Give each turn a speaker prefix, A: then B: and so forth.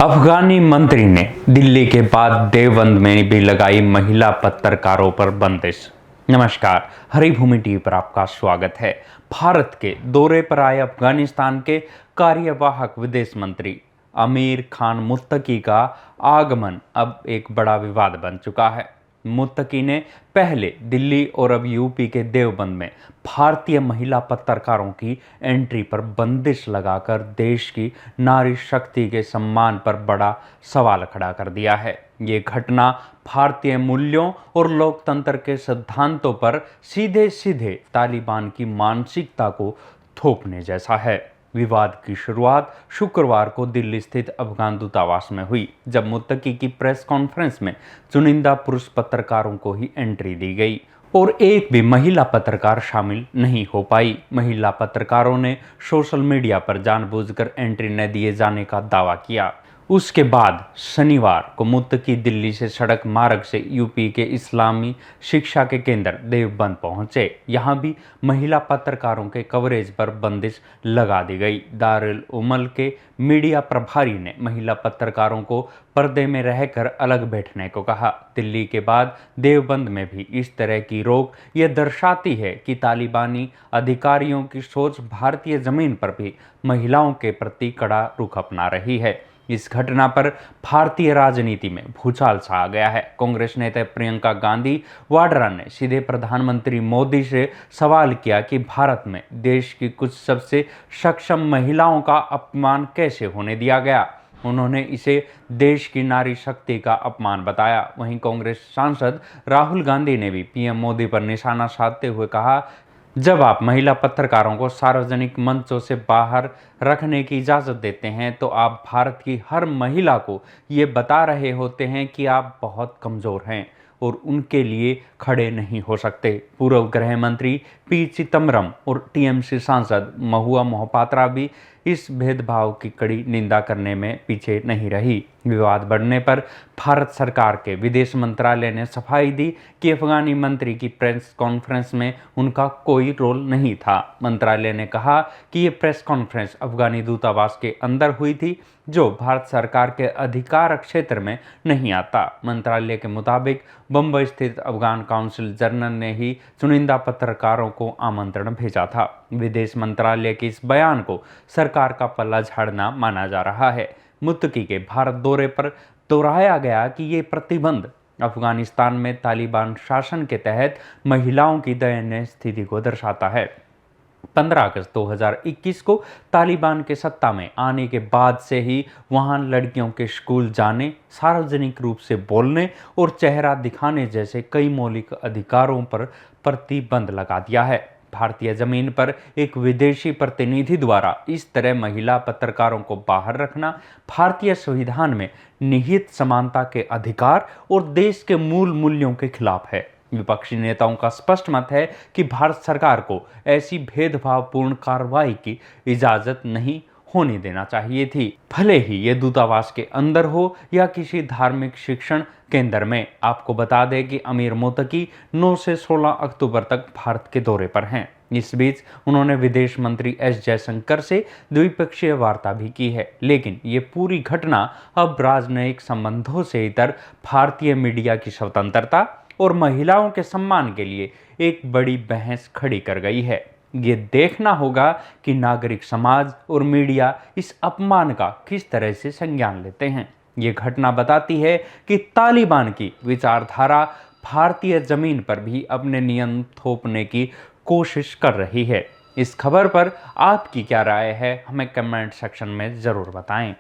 A: अफगानी मंत्री ने दिल्ली के बाद देवबंद में भी लगाई महिला पत्रकारों पर बंदिश। नमस्कार, हरी भूमि टीवी पर आपका स्वागत है। भारत के दौरे पर आए अफगानिस्तान के कार्यवाहक विदेश मंत्री आमिर खान मुत्तकी का आगमन अब एक बड़ा विवाद बन चुका है। मुत्तकी ने पहले दिल्ली और अब यूपी के देवबंद में भारतीय महिला पत्रकारों की एंट्री पर बंदिश लगाकर देश की नारी शक्ति के सम्मान पर बड़ा सवाल खड़ा कर दिया है। ये घटना भारतीय मूल्यों और लोकतंत्र के सिद्धांतों पर सीधे सीधे तालिबान की मानसिकता को थोपने जैसा है। विवाद की शुरुआत शुक्रवार को दिल्ली स्थित अफगान दूतावास में हुई, जब मुत्तकी की प्रेस कॉन्फ्रेंस में चुनिंदा पुरुष पत्रकारों को ही एंट्री दी गई और एक भी महिला पत्रकार शामिल नहीं हो पाई। महिला पत्रकारों ने सोशल मीडिया पर जानबूझकर एंट्री न दिए जाने का दावा किया। उसके बाद शनिवार को मुत्तकी दिल्ली से सड़क मार्ग से यूपी के इस्लामी शिक्षा के केंद्र देवबंद पहुंचे। यहां भी महिला पत्रकारों के कवरेज पर बंदिश लगा दी गई। दारुल उमल के मीडिया प्रभारी ने महिला पत्रकारों को पर्दे में रहकर अलग बैठने को कहा। दिल्ली के बाद देवबंद में भी इस तरह की रोक यह दर्शाती है कि तालिबानी अधिकारियों की सोच भारतीय जमीन पर भी महिलाओं के प्रति कड़ा रुख अपना रही है। इस घटना पर भारतीय राजनीति में भूचाल सा आ गया है। कांग्रेस नेता प्रियंका गांधी वाड्रा ने सीधे प्रधानमंत्री मोदी से सवाल किया कि भारत में देश की कुछ सबसे सक्षम महिलाओं का अपमान कैसे होने दिया गया। उन्होंने इसे देश की नारी शक्ति का अपमान बताया। वहीं कांग्रेस सांसद राहुल गांधी ने भी पीएम मोदी पर निशाना साधते हुए कहा, जब आप महिला पत्रकारों को सार्वजनिक मंचों से बाहर रखने की इजाज़त देते हैं तो आप भारत की हर महिला को ये बता रहे होते हैं कि आप बहुत कमज़ोर हैं और उनके लिए खड़े नहीं हो सकते। पूर्व गृह मंत्री पी चिदम्बरम और टीएमसी सांसद महुआ मोहपात्रा भी इस भेदभाव की कड़ी निंदा करने में पीछे नहीं रही। विवाद बढ़ने पर भारत सरकार के विदेश मंत्रालय ने सफाई दी कि अफगानी मंत्री की प्रेस कॉन्फ्रेंस में उनका कोई रोल नहीं था। मंत्रालय ने कहा कि ये प्रेस कॉन्फ्रेंस अफगानी दूतावास के अंदर हुई थी, जो भारत सरकार के अधिकार क्षेत्र में नहीं आता। मंत्रालय के मुताबिक बम्बई स्थित अफगान काउंसिल जनरल ने ही चुनिंदा पत्रकारों को आमंत्रण भेजा था। विदेश मंत्रालय के इस बयान को सरकार का पल्ला झाड़ना माना जा रहा है। मुत्तकी के भारत दौरे पर दोहराया गया कि ये प्रतिबंध अफगानिस्तान में तालिबान शासन के तहत महिलाओं की दयनीय स्थिति को दर्शाता है। 15 अगस्त 2021 को तालिबान के सत्ता में आने के बाद से ही वहां लड़कियों के स्कूल जाने, सार्वजनिक रूप से बोलने और चेहरा दिखाने जैसे कई मौलिक अधिकारों पर प्रतिबंध लगा दिया है। भारतीय जमीन पर एक विदेशी प्रतिनिधि द्वारा इस तरह महिला पत्रकारों को बाहर रखना भारतीय संविधान में निहित समानता के अधिकार और देश के मूल मूल्यों के खिलाफ है। विपक्षी नेताओं का स्पष्ट मत है कि भारत सरकार को ऐसी भेदभावपूर्ण कार्रवाई की इजाजत नहीं होने देना चाहिए थी, भले ही ये दूतावास के अंदर हो या किसी धार्मिक शिक्षण केंद्र में। आपको बता दें कि आमिर मुत्तकी 9 से 16 अक्टूबर तक भारत के दौरे पर हैं। इस बीच उन्होंने विदेश मंत्री एस जयशंकर से द्विपक्षीय वार्ता भी की है, लेकिन ये पूरी घटना अब राजनयिक संबंधों से इतर भारतीय मीडिया की स्वतंत्रता और महिलाओं के सम्मान के लिए एक बड़ी बहस खड़ी कर गई है। ये देखना होगा कि नागरिक समाज और मीडिया इस अपमान का किस तरह से संज्ञान लेते हैं। ये घटना बताती है कि तालिबान की विचारधारा भारतीय जमीन पर भी अपने नियम थोपने की कोशिश कर रही है। इस खबर पर आपकी क्या राय है, हमें कमेंट सेक्शन में ज़रूर बताएं।